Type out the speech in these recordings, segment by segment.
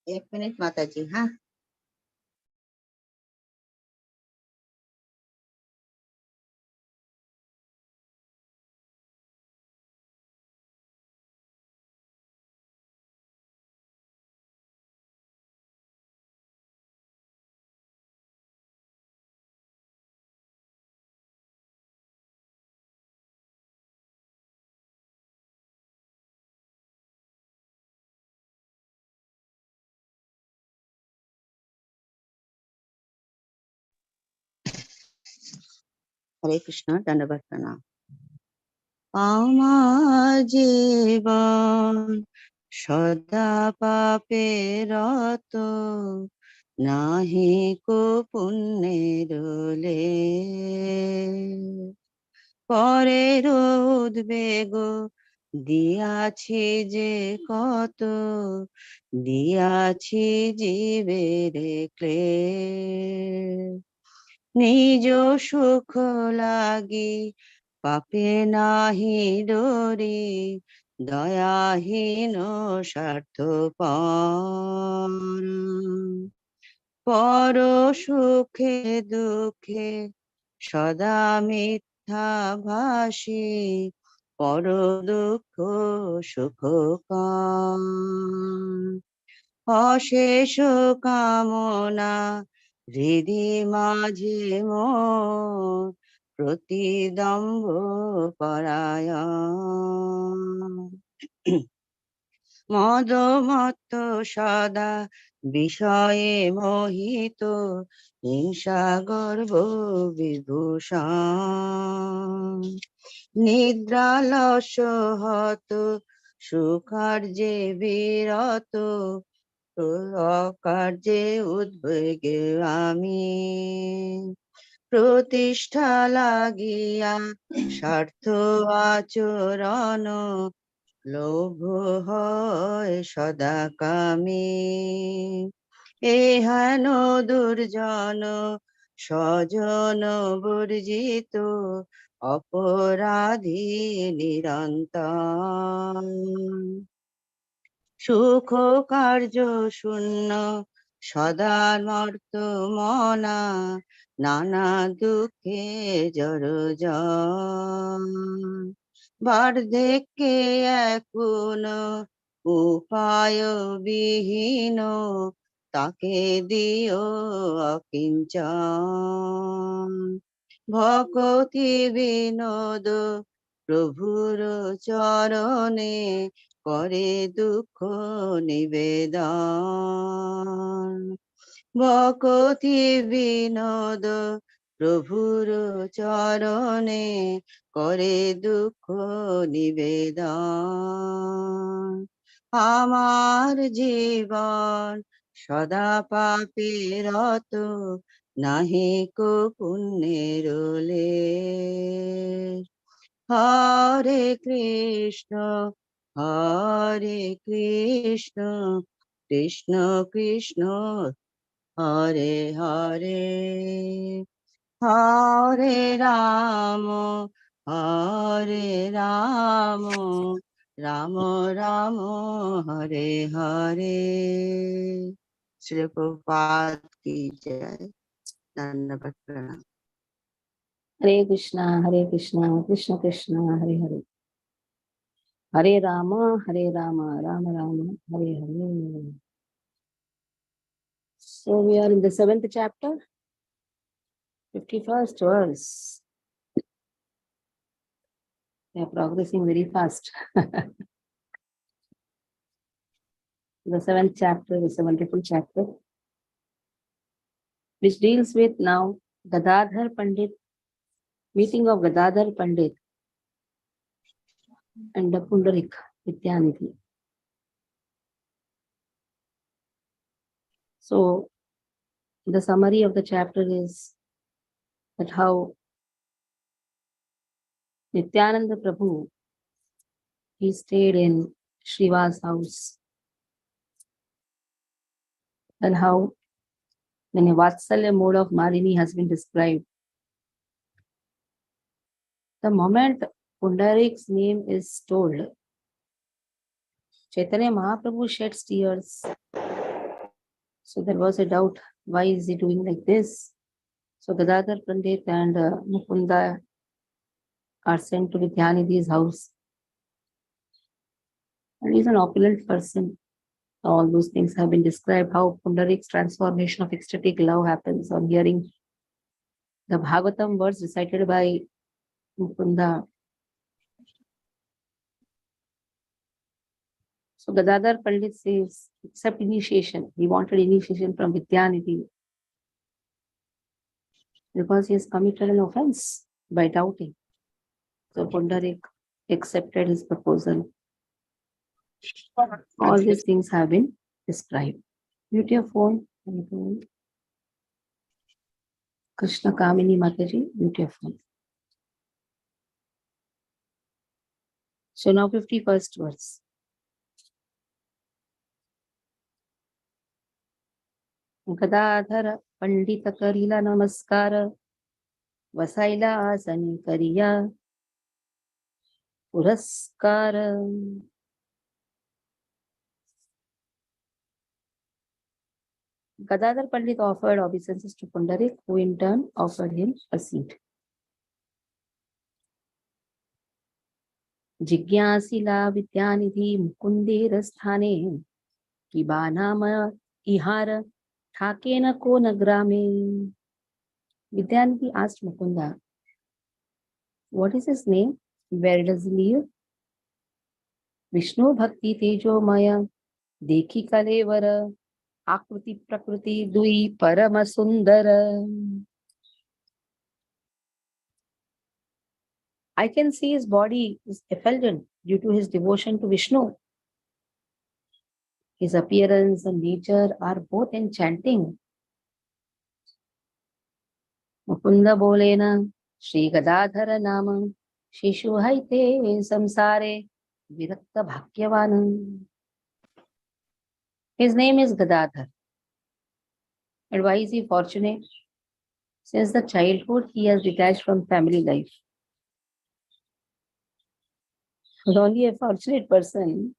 एक मिनट माता जी। हाँ, हरे कृष्ण, दंडवत प्रणाम। আমার জীবন সদা পাপে রত, নাহি কো পুণ্যের লেশ। পরের উদ্বেগ দিয়াছি যে কত, দিয়াছি জীবের ক্লেশ। নিজ সুখ লাগি পাপে নাহি ডরি, দয়াহীন স্বার্থপর। পর সুখে দুঃখে সদা মিথ্যা ভাসি, পর দুঃখ সুখ কম। অশেষ কামনা হৃদি মাঝে মোর, প্রতিদম্ভ পরায়ণ। মদমত্ত সদা বিষয়ে মোহিত, হিংসা গর্ব বিভূষণ। নিদ্রালস হত সুকার্যে বিরত, অকার্যে উদ্বেগে আমি। প্রতিষ্ঠা লাগিয়া স্বার্থ আচরণ, লোভ হয় সদা কামী। এহেন দুর্জন স্বজন বর্জিত, অপরাধী নিরন্তর। সুখ কার্য শূন্য সদা নর্ত মনা, নানা দুঃখে জর্জর। বার্ধক্যে এখন উপায় বিহীন, তাকে দিও অকিঞ্চন। ভকতি বিনোদ প্রভুর চরণে, করে দুঃখ নিবেদন। ভকতি বিনোদ প্রভুর চরণে, করে দুঃখ নিবেদন। আমার জীবন সদা পাপে রত, নাহি কো পুণ্যের লেশ। হরে কৃষ্ণ কৃষ্ণ কৃষ্ণ হরে হরে, হরে রাম রাম রাম हरे हरे। श्री प्रभुपाद की जय। धन्यवाद प्रणाम। हरे कृष्णा कृष्ण कृष्ण हरे हरे, हरे Ram Ram Ram Hare Hare. So we are in the 7th chapter, 51st verse. We are progressing very fast. The 7th chapter is a wonderful chapter which deals with now Gadadhar Pandit, meeting of Gadadhar Pandit and the Pundarik Nityanidhi. So the summary of the chapter is that how Nityananda Prabhu, he stayed in Shriva's house, and how when a Vatsalya mode of Malini has been described, the moment Pundarik's name is told, Chaitanya Mahaprabhu sheds tears So there was a doubt, why is he doing like this? So Gadadhar Pandit and Mukunda are sent to Vidyanidhi's house. And he's an opulent person. All those things have been described, how Pundarik's transformation of ecstatic love happens on hearing the Bhagavatam words recited by Mukunda. So Gadadhar Pandit says, accept initiation. He wanted initiation from Vidyanidhi because he has committed an offense by doubting. So Pundarik accepted his proposal. All these things have been described. Mute your phone. Krishna Kamini Mataji, mute your phone. So now 51st verse. Gadadhar पंडित करिला नमस्कार वसायला आसनी करिया पुरस्कार. Gadadhar Pandit offered obeisances to Pundarik, who in turn offered him a seat. जिज्ञासिला Vidyanidhi मुकुंदेर स्थाने किबानाम इहार ठाकेन को नग्रामे. Vidyanidhi asked Mukunda, what is his name? Where does he live? Vishnu Bhakti Tejo Maya Dekhi Kalevara Akriti Prakriti Dui Parama Sundara. I can see his body is effulgent due to his devotion to Vishnu. His appearance and nature are both enchanting. Mukunda Bolena Shri Gadadhara Nama Shishu Haite Samsare Virakta Bhakyavanam. His name is Gadadhar. And why is he fortunate? Since the childhood, he has detached from family life. But only a fortunate person,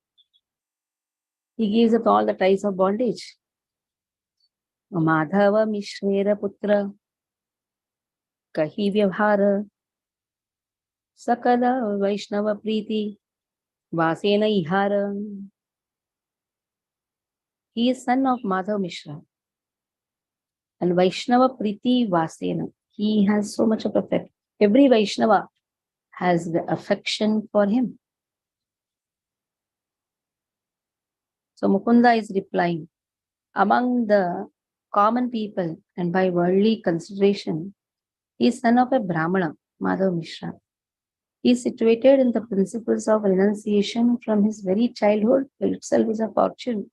he gives up all the ties of bondage. Madhava Mishrera Putra Kahi Vyavhara Sakala Vaishnava Priti Vasena Ihara. He is son of Madhava Mishra. And Vaishnava Priti Vasena. He has so much of affection. Every Vaishnava has the affection for him. So Mukunda is replying, among the common people and by worldly consideration, he is son of a Brahmana, Madhava Mishra. He is situated in the principles of renunciation from his very childhood. Itself is a fortune.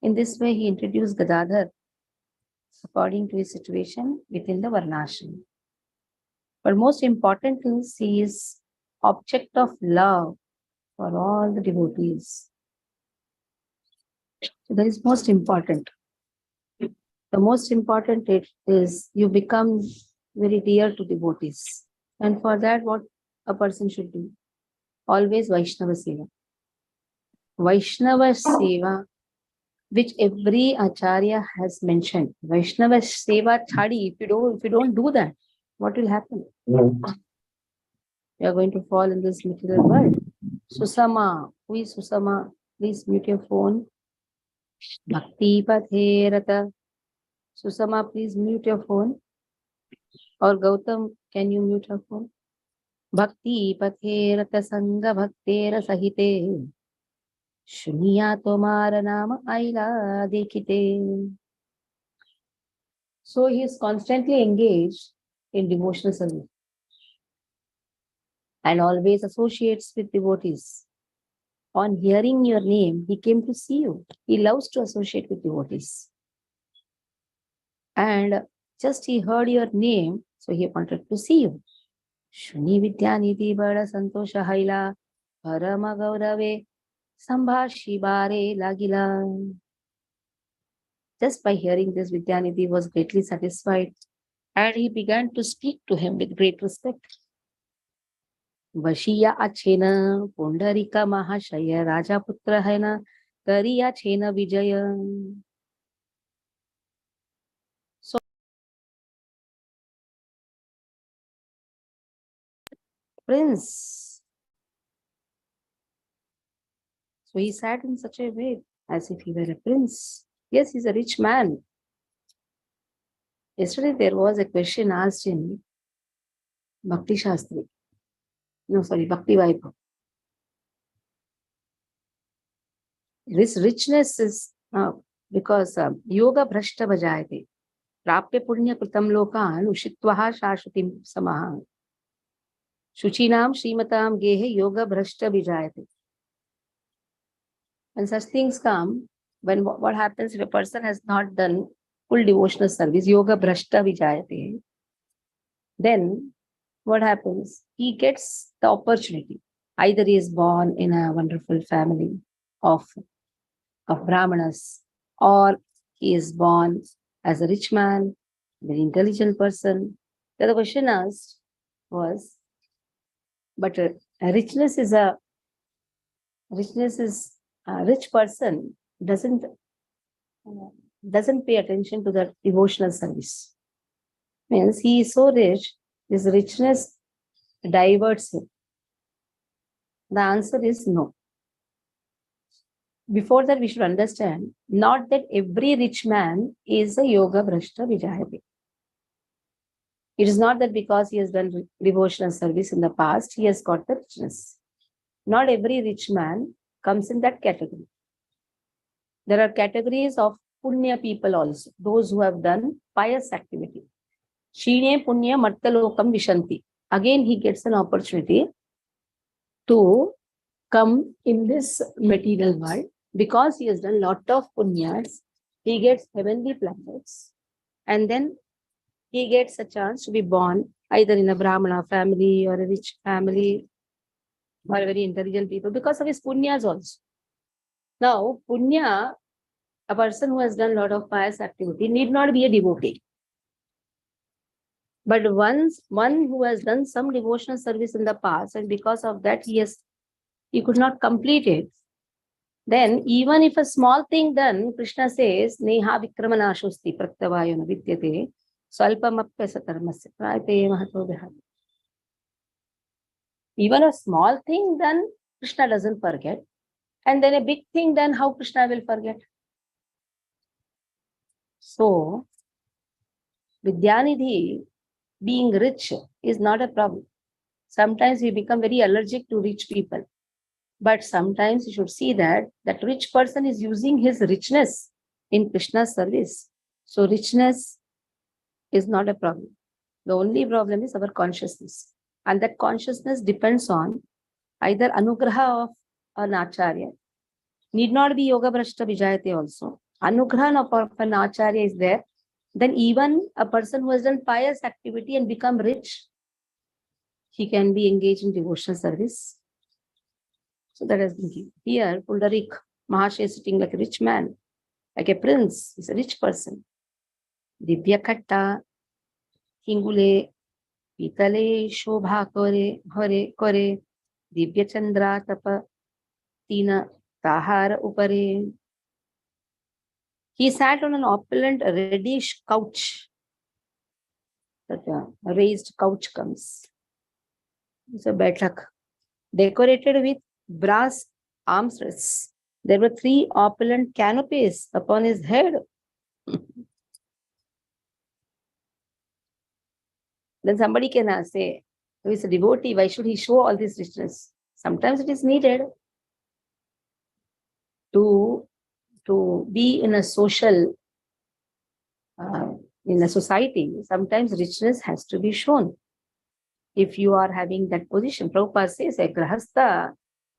In this way, he introduced Gadadhar according to his situation within the Varnashram. But most important is he is object of love for all the devotees. So that is most important. The most important is you become very dear to devotees. And for that, what a person should do? Always Vaishnava Seva. Vaishnava Seva, which every Acharya has mentioned. Vaishnava Seva Chadi, if you don't do that, what will happen? You are going to fall in this material world. Susama, who is Susama? Please mute your phone. Bhakti Patherata. Susama, please mute your phone. Or Gautam, can you mute your phone? Bhakti Patherata Sangha Bhaktera Sahite Shuniya Tomara Nama Aila Dekite. So he is constantly engaged in devotional service and always associates with devotees. On hearing your name, he came to see you. He loves to associate with devotees. And just he heard your name, so he wanted to see you. Shuni Vidyanidhi Bada Santosha Haila Parama Gaurave Sambhashibare Lagila. Just by hearing this, Vidyanidhi was greatly satisfied and he began to speak to him with great respect. Vashiya Achena Pundarika Mahashaya Rajaputra Haina Kariya Chena Vijaya. prince. So he sat in such a way as if he were a prince. Yes, he's a rich man. Yesterday there was a question asked in Bhakti Shastri. No, sorry, Bhakti Vaibhav. This richness is because yoga bhrashta bhajayate. Prapya punya kritam lokan ushitvaha shashvatim samaha. Shuchinam Srimatam Gehe Yoga Bhrashta Vijayate. When such things come, when what happens if a person has not done full devotional service, Yoga Bhrashta Vijayate, then what happens? He gets the opportunity. Either he is born in a wonderful family of Brahmanas, or he is born as a rich man, very intelligent person. The question asked was, but richness is a rich person doesn't pay attention to the devotional service. Means he is so rich, this richness diverts him. The answer is no. Before that, we should understand not that every rich man is a yoga bhrashta vijayate. It is not that because he has done devotional service in the past, he has got the richness. Not every rich man comes in that category. There are categories of punya people also, those who have done pious activity. Shine punya martalokam vishanti. Again, he gets an opportunity to come in this material world because he has done lot of punyas. He gets heavenly planets, and then he gets a chance to be born either in a Brahmana family or a rich family or a very intelligent people because of his punyas also. Now, punya, a person who has done a lot of pious activity need not be a devotee. But once one who has done some devotional service in the past, and because of that he could not complete it, then even if a small thing done, Krishna says, Neha Vikramanashosti Pratyavayona Vidyate Swalpamapya Satarmasya Prayate Mahato Vihati. Even a small thing done, Krishna doesn't forget. And then a big thing done, how Krishna will forget? So, Vidyanidhi, being rich is not a problem. Sometimes we become very allergic to rich people. But sometimes you should see that that rich person is using his richness in Krishna's service. So richness is not a problem. The only problem is our consciousness. And that consciousness depends on either anugraha of an acharya. Need not be yoga bhrashta vijayate also. Anugraha of an acharya is there. Then even a person who has done pious activity and become rich, he can be engaged in devotional service. So that has been given. Here, Pundarik Mahasaya is sitting like a rich man, like a prince. He's a rich person. Divya Katta, Hingule, Pitale, Shobha Kore, Divya Chandra Tapa, Tina Tahar Upare. He sat on an opulent reddish couch. That raised couch comes. It's a betlak, decorated with brass armrests. There were 3 opulent canopies upon his head. Then somebody can say, who is a devotee, why should he show all this richness? Sometimes it is needed to be in a social, in a society. Sometimes richness has to be shown. If you are having that position, Prabhupada says, a grahastha,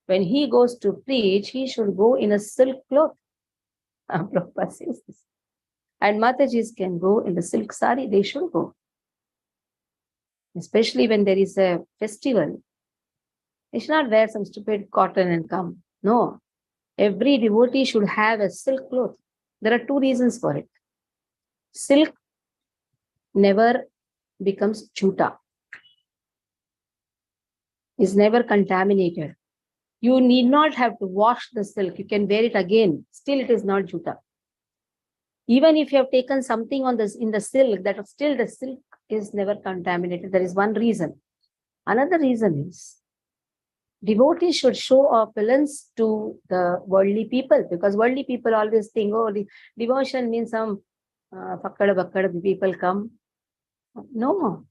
when he goes to preach, he should go in a silk cloth. Prabhupada says this. And Matajis can go in the silk sari, they should go. Especially when there is a festival. They should not wear some stupid cotton and come. No. Every devotee should have a silk cloth. There are 2 reasons for it. Silk never becomes chuta. Is never contaminated. You need not have to wash the silk. You can wear it again. Still it is not juta. Even if you have taken something on this in the silk, that still the silk is never contaminated. There is one reason. Another reason is devotees should show opulence to the worldly people, because worldly people always think, oh, the devotion means some fakkada bakkada people come. No.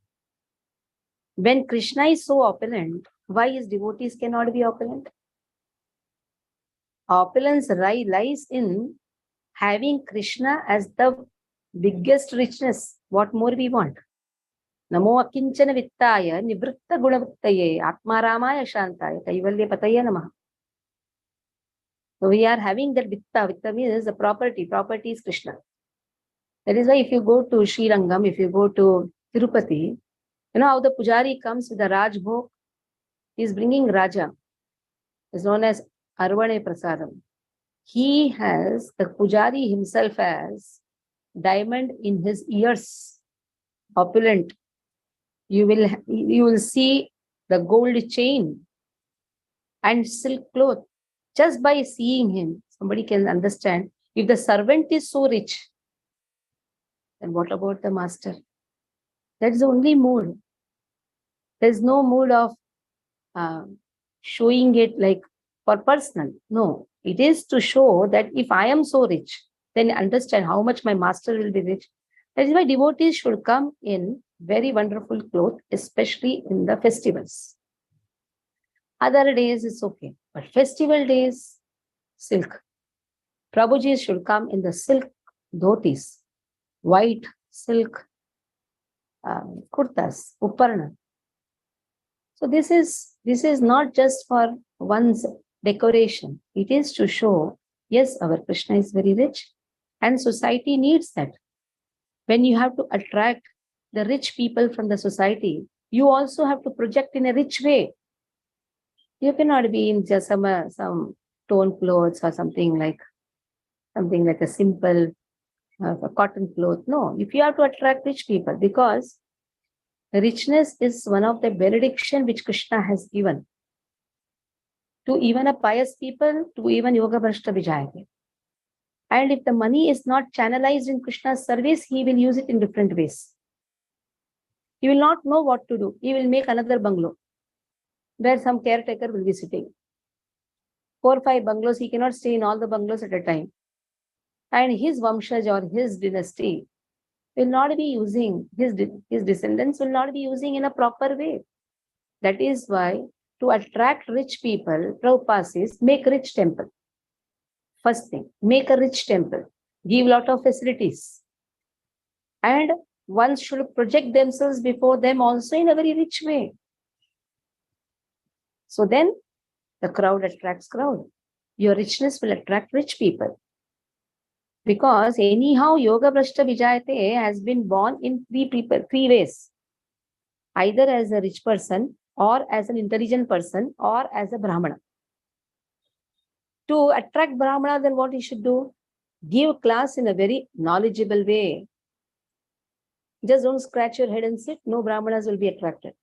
When Krishna is so opulent, why his devotees cannot be opulent? Opulence lies in having Krishna as the biggest richness. What more we want? Namo akinchana vittaya nivritta gunavittaye atmaramaya shantaya kaivalya pataya namaha. So we are having that vitta. Vitta means the property. Property is Krishna. That is why if you go to Sri, if you go to Tirupati, you know how the pujari comes with the Rajbhog? He is bringing Raja. It's known as Arvane Prasadam. He has, the pujari himself has diamond in his ears, opulent. You will see the gold chain and silk cloth. Just by seeing him, somebody can understand. If the servant is so rich, then what about the master? That's the only mood. There's no mood of showing it like for personal. No, it is to show that if I am so rich, then understand how much my master will be rich. That is why devotees should come in very wonderful clothes, especially in the festivals. Other days is okay, but festival days, silk. Prabhuji should come in the silk dhotis, white silk kurtas, uparna. So this is not just for one's decoration. It is to show, yes, our Krishna is very rich, and society needs that. When you have to attract the rich people from the society, you also have to project in a rich way. You cannot be in just some torn clothes or something like a simple cotton cloth. No, if you have to attract rich people, because richness is one of the benediction which Krishna has given to even a pious people, to even Yoga Bhrashta Vijayate. And if the money is not channelized in Krishna's service, he will use it in different ways. He will not know what to do. He will make another bungalow where some caretaker will be sitting. 4 or 5 bungalows, he cannot stay in all the bungalows at a time. And his Vamshaj or his dynasty will not be using, his descendants will not be using in a proper way. That is why to attract rich people, Prabhupada says, make rich temple. First thing, make a rich temple. Give lot of facilities. And one should project themselves before them also in a very rich way. So then the crowd attracts crowd. Your richness will attract rich people. Because anyhow, Yoga Bhrashta Vijayate has been born in 3 ways. Either as a rich person, or as an intelligent person, or as a Brahmana. To attract Brahmana, then what he should do? Give class in a very knowledgeable way. Just don't scratch your head and sit. No Brahmanas will be attracted.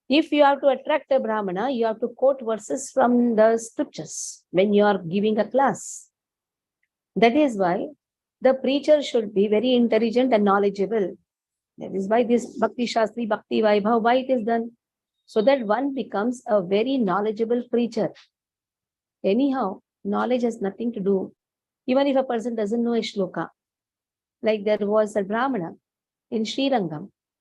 If you have to attract a Brahmana, you have to quote verses from the scriptures when you are giving a class. That is why the preacher should be very intelligent and knowledgeable. That is why this Bhakti Shastri, Bhakti Vaibhav, why it is done? So that one becomes a very knowledgeable preacher. Anyhow, knowledge has nothing to do. Even if a person doesn't know a shloka, like there was a Brahmana in Sri.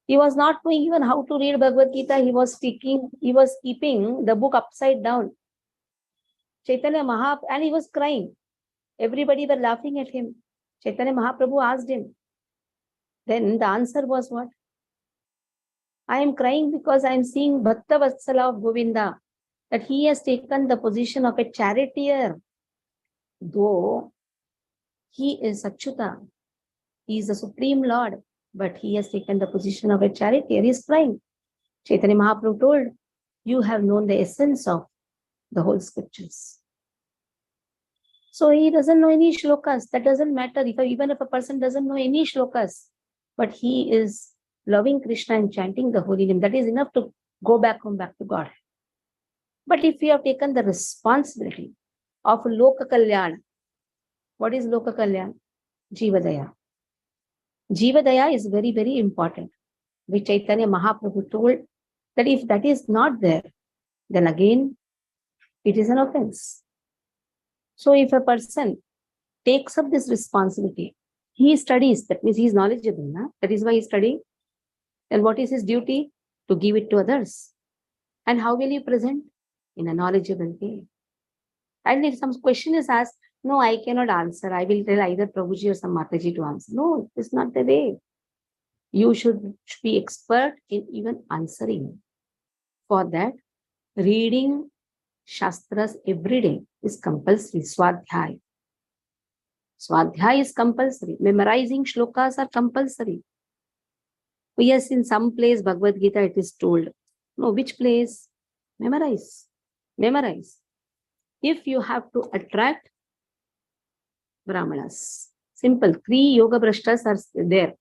He was not knowing even how to read Bhagavad Gita. He was keeping the book upside down. Chaitanya Mahaprabhu, and he was crying. Everybody were laughing at him. Chaitanya Mahaprabhu asked him. Then the answer was what? I am crying because I am seeing Bhatta Vatsala of Govinda, that he has taken the position of a charioteer. Though he is Achyuta, he is the Supreme Lord, but he has taken the position of a charioteer. He is crying. Chaitanya Mahaprabhu told, you have known the essence of the whole scriptures. So he doesn't know any shlokas. That doesn't matter. Even if a person doesn't know any shlokas, but he is loving Krishna and chanting the holy name, that is enough to go back home, back to God. But if we have taken the responsibility of Loka Kalyan, what is Loka Kalyan? Jivadaya. Jivadaya is very, very important. Which Chaitanya Mahaprabhu told That if that is not there, then again it is an offense. So if a person takes up this responsibility, he studies, that means he is knowledgeable. Na? That is why he is studying. And what is his duty? To give it to others. And how will you present? In a knowledgeable way. And if some question is asked, no, I cannot answer. I will tell either Prabhuji or some Mataji to answer. No, it's not the way. You should be expert in even answering. For that, reading Shastras every day is compulsory. Swadhyay. Swadhyay is compulsory. Memorizing shlokas are compulsory. Yes, in some place, Bhagavad Gita, it is told. No, which place? Memorize. Memorize. If you have to attract Brahmanas, simple, 3 yoga brashtas are there.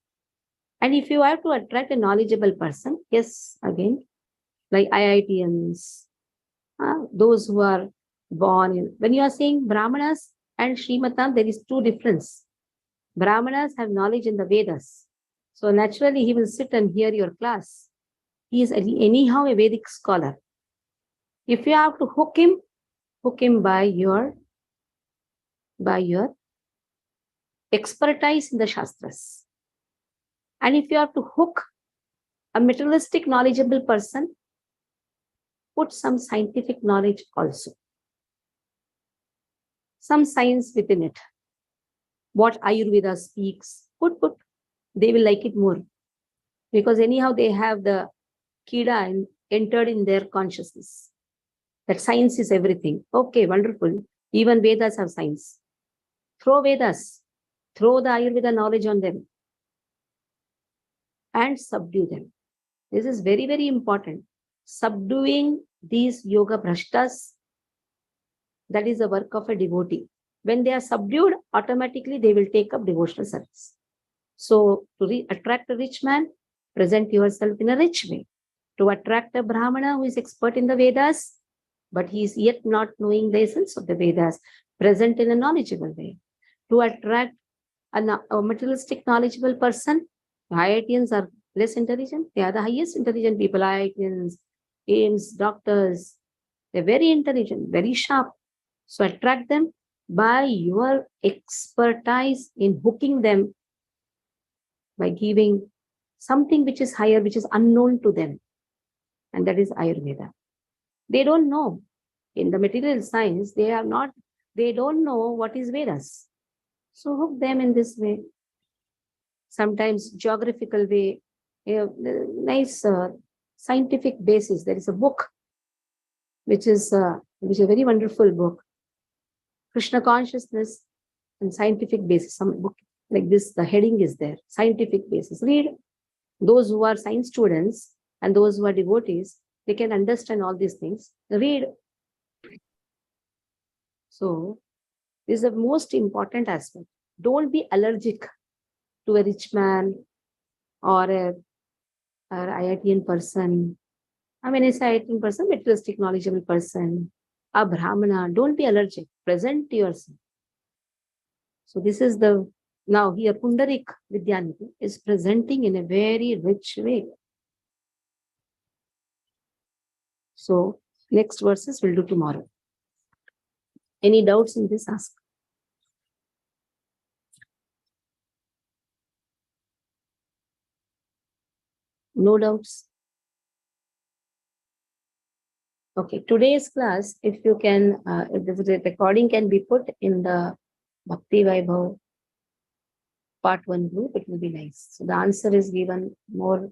And if you have to attract a knowledgeable person, yes, again, like IITians, those who are born in, when you are saying Brahmanas and Srimatam, there is 2 difference. Brahmanas have knowledge in the Vedas. So naturally, he will sit and hear your class. He is anyhow a Vedic scholar. If you have to hook him by your expertise in the Shastras. And if you have to hook a materialistic, knowledgeable person, put some scientific knowledge also. Some science within it. What Ayurveda speaks, put. They will like it more. Because anyhow, they have the Kida entered in their consciousness. That science is everything. Okay, wonderful. Even Vedas have science. Throw Vedas. Throw the Ayurveda knowledge on them. And subdue them. This is very, very important. Subduing these yoga brashtas, that is the work of a devotee. When they are subdued, automatically they will take up devotional service. So to attract a rich man, present yourself in a rich way. To attract a Brahmana who is expert in the Vedas, but he is yet not knowing the essence of the Vedas, present in a knowledgeable way. To attract a materialistic, knowledgeable person, IITians are less intelligent. They are the highest intelligent people. IITians, AIMS, doctors, they're very intelligent, very sharp. So attract them by your expertise in hooking them, by giving something which is higher, which is unknown to them. And that is Ayurveda. They don't know. In the material science, they don't know what is Vedas. So hook them in this way. Sometimes geographical way, nice scientific basis. There is a book which is a very wonderful book, Krishna Consciousness and Scientific Basis. Some book like this, the heading is there, scientific basis. Read. Those who are science students and those who are devotees, they can understand all these things. Read. So this is the most important aspect. Don't be allergic to a rich man or a IITian person. I mean, it's an IITian person, materialistic, knowledgeable person, a Brahmana. Don't be allergic. Present yourself. So this is the, now here Pundarik Vidyanidhi is presenting in a very rich way. So next verses we'll do tomorrow. Any doubts in this? Ask. No doubts? Okay, today's class, if you can, if the recording can be put in the Bhakti Vaibhav Part 1 group, it will be nice. So the answer is given more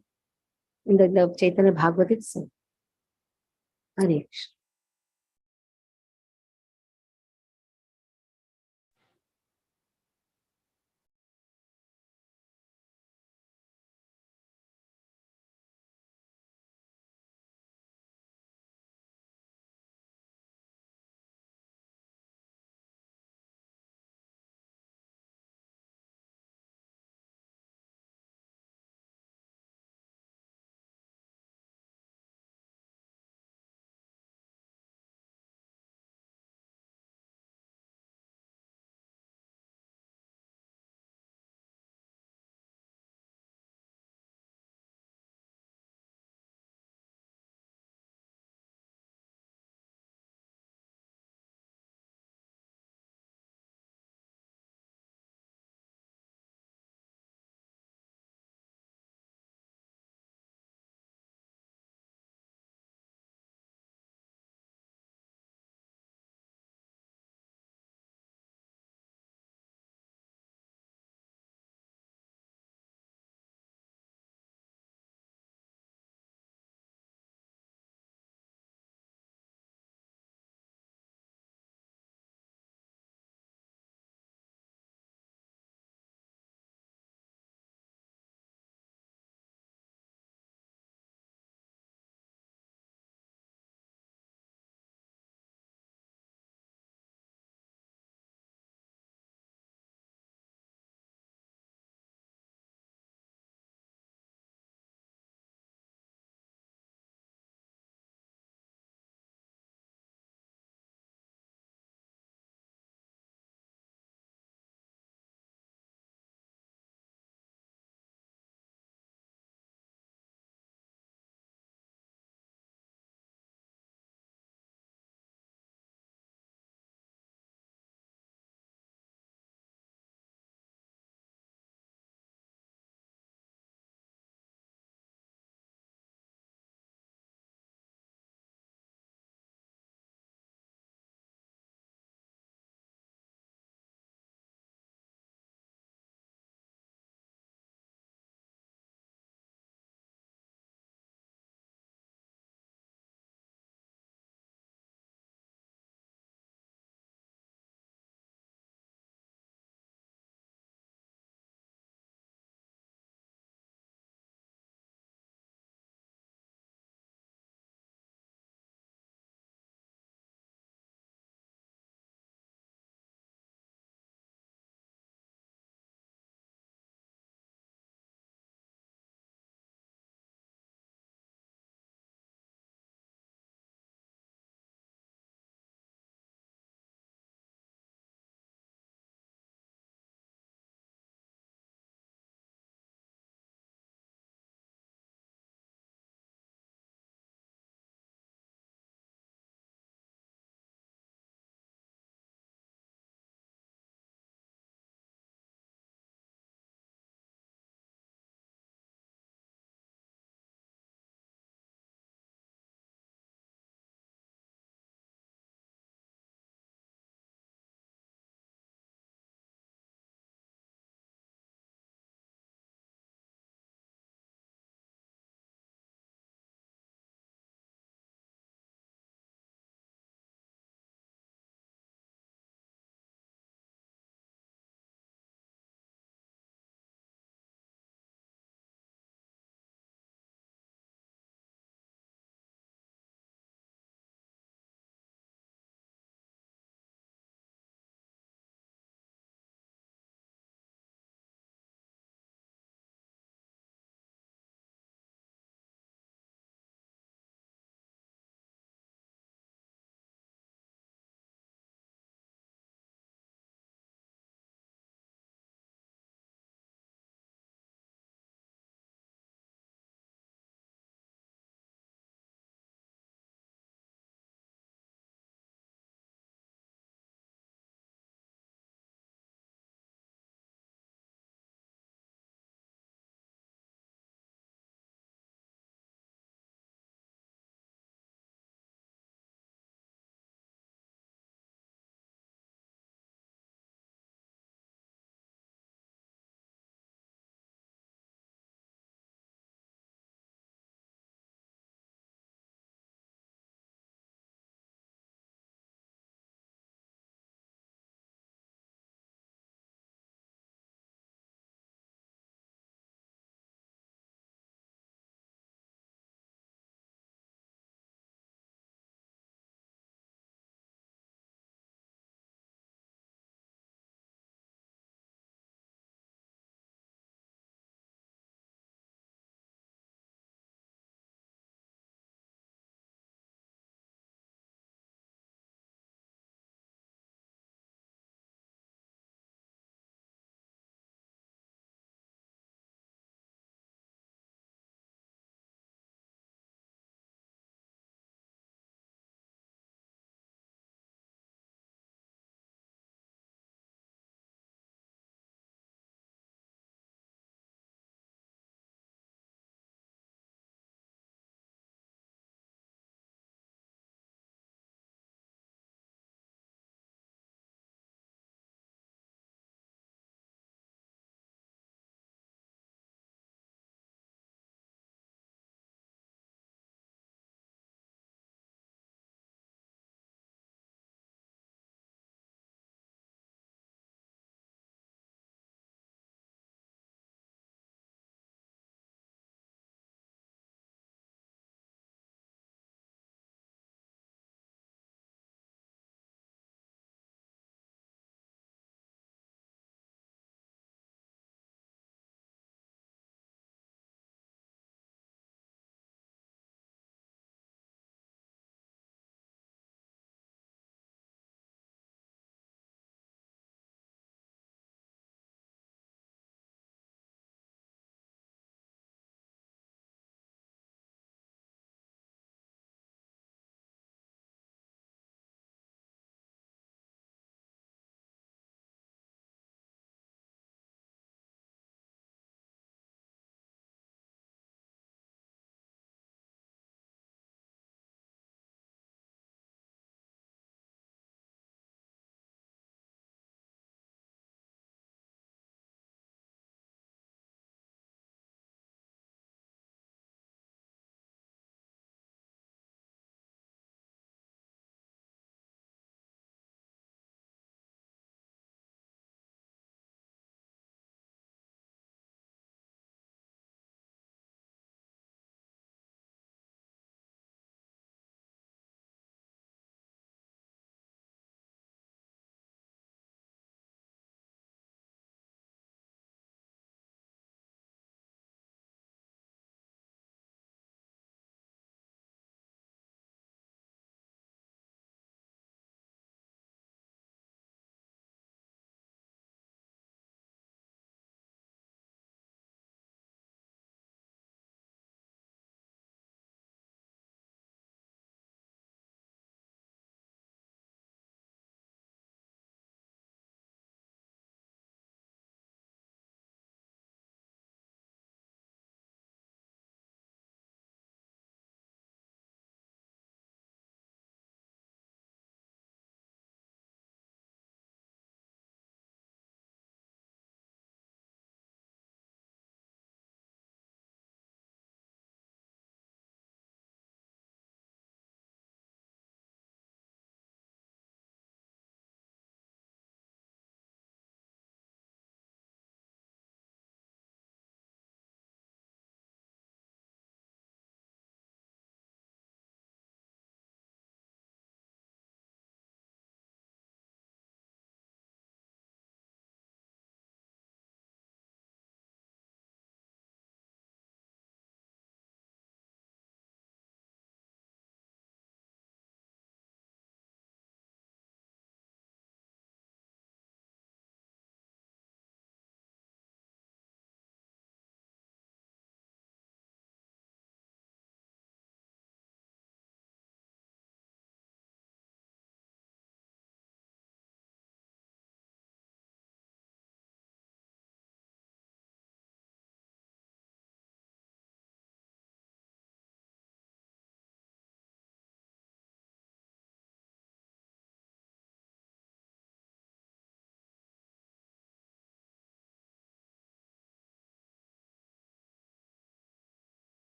in the Chaitanya Bhagavat itself. Hare Krishna.